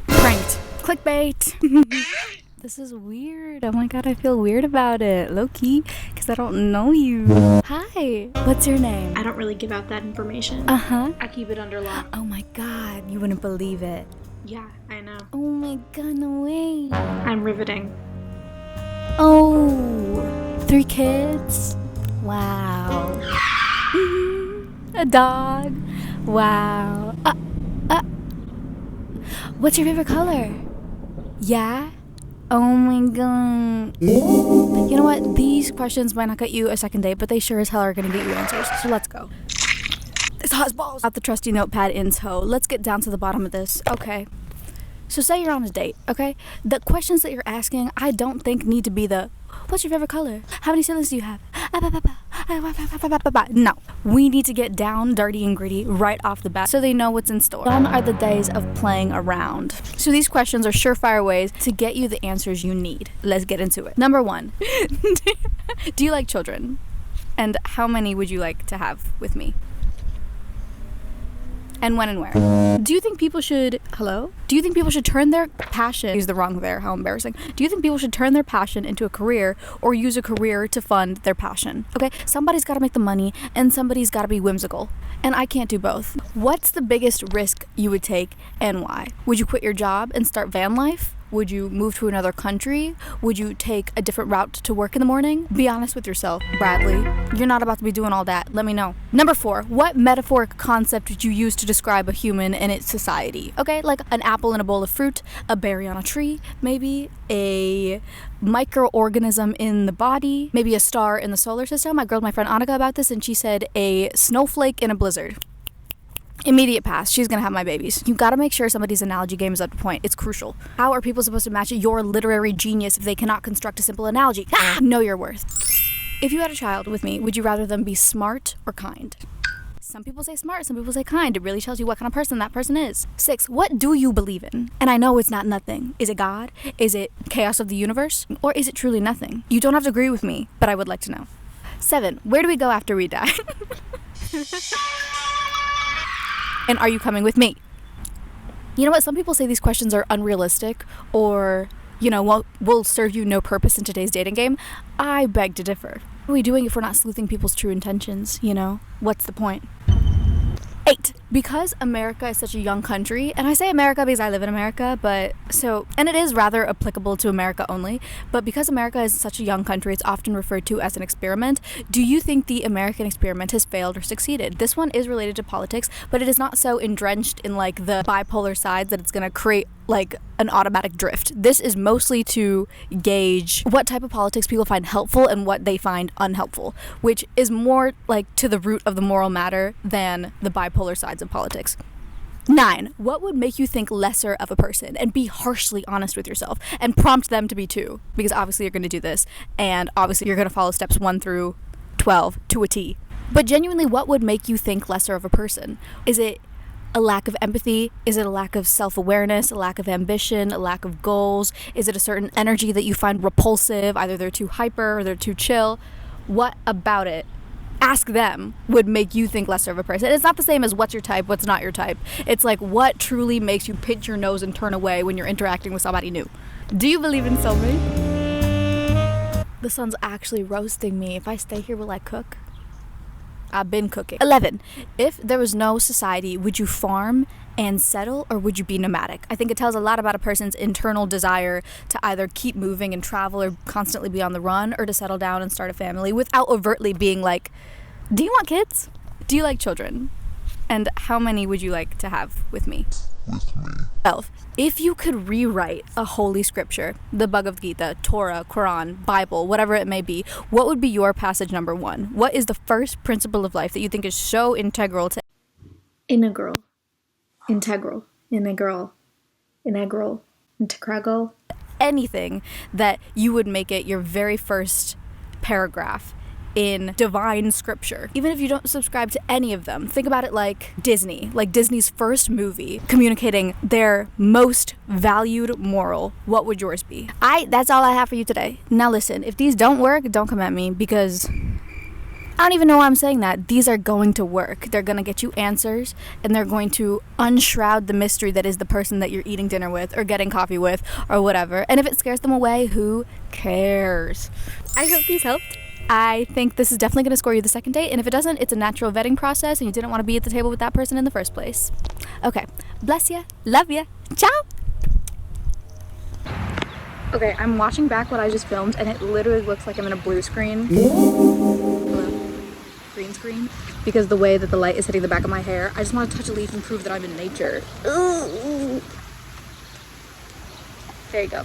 Pranked. Clickbait. This is weird. Oh my god, I feel weird about it. Low-key, because I don't know you. Hi. What's your name? I don't really give out that information. Uh-huh. I keep it under lock. Oh my god, you wouldn't believe it. Yeah, I know. Oh my god, no way. I'm riveting. Oh, 3 kids? Wow. A dog? Wow. What's your favorite color? Yeah? Oh my god. You know what? These questions might not get you a second date, but they sure as hell are gonna get you answers. So let's go. This hot balls. Got the trusty notepad in tow. Let's get down to the bottom of this. Okay. So say you're on a date, okay? The questions that you're asking, I don't think need to be the, what's your favorite color? How many siblings do you have? No. We need to get down, dirty and gritty right off the bat so they know what's in store. Gone are the days of playing around. So these questions are surefire ways to get you the answers you need. Let's get into it. Number 1. Do you like children? And how many would you like to have with me? And when and where? Do you think people should turn their passion, use the wrong there, how embarrassing. Do you think people should turn their passion into a career or use a career to fund their passion? Okay, somebody's gotta make the money and somebody's gotta be whimsical. And I can't do both. What's the biggest risk you would take and why? Would you quit your job and start van life? Would you move to another country? Would you take a different route to work in the morning? Be honest with yourself, Bradley. You're not about to be doing all that. Let me know. Number 4, what metaphoric concept would you use to describe a human and its society? Okay, like an apple in a bowl of fruit, a berry on a tree, maybe a microorganism in the body, maybe a star in the solar system. I grilled my friend Annika about this and she said a snowflake in a blizzard. Immediate pass. She's gonna have my babies. You gotta make sure somebody's analogy game is up to point. It's crucial. How are people supposed to match your literary genius if they cannot construct a simple analogy? Know your worth. If you had a child with me, would you rather them be smart or kind? Some people say smart, some people say kind. It really tells you what kind of person that person is. 6, what do you believe in? And I know it's not nothing. Is it God? Is it chaos of the universe? Or is it truly nothing? You don't have to agree with me, but I would like to know. 7, where do we go after we die? And are you coming with me? You know what? Some people say these questions are unrealistic or, will serve you no purpose in today's dating game. I beg to differ. What are we doing if we're not sleuthing people's true intentions, What's the point? 8, because America is such a young country, and I say America because I live in America, and it is rather applicable to America only, but because America is such a young country, it's often referred to as an experiment. Do you think the American experiment has failed or succeeded? This one is related to politics, but it is not so entrenched in the bipolar sides that it's going to create an automatic drift. This is mostly to gauge what type of politics people find helpful and what they find unhelpful, which is more to the root of the moral matter than the bipolar sides of politics. 9, what would make you think lesser of a person? And be harshly honest with yourself and prompt them to be too, because obviously you're going to do this and obviously you're going to follow steps 1 through 12 to a T. But genuinely, what would make you think lesser of a person? Is it a lack of empathy? Is it a lack of self-awareness, a lack of ambition, a lack of goals? Is it a certain energy that you find repulsive? Either they're too hyper or they're too chill. What about it? Ask them would make you think lesser of a person. It's not the same as what's your type, what's not your type. It's what truly makes you pinch your nose and turn away when you're interacting with somebody new. Do you believe in soulmate? The sun's actually roasting me. If I stay here, will I cook? I've been cooking. 11, if there was no society, would you farm and settle or would you be nomadic? I think it tells a lot about a person's internal desire to either keep moving and travel or constantly be on the run or to settle down and start a family without overtly being do you want kids? Do you like children? And how many would you like to have with me? 12, if you could rewrite a holy scripture, the Bhagavad Gita, Torah, Quran, Bible, whatever it may be, what would be your passage number 1? What is the first principle of life that you think is so integral to Integral. anything that you would make it your very first paragraph in divine scripture? Even if you don't subscribe to any of them, think about it like Disney, like Disney's first movie communicating their most valued moral. What would yours be? That's all I have for you today. Now listen, if these don't work, don't come at me because I don't even know why I'm saying that. These are going to work. They're going to get you answers, and they're going to unshroud the mystery that is the person that you're eating dinner with or getting coffee with or whatever. And if it scares them away, who cares? I hope these helped. I think this is definitely going to score you the second date, and if it doesn't, it's a natural vetting process and you didn't want to be at the table with that person in the first place. Okay, bless ya, love ya, ciao! Okay, I'm watching back what I just filmed, and it literally looks like I'm in a blue screen. Hello? Green screen. Because the way that the light is hitting the back of my hair, I just want to touch a leaf and prove that I'm in nature. Ooh. There you go.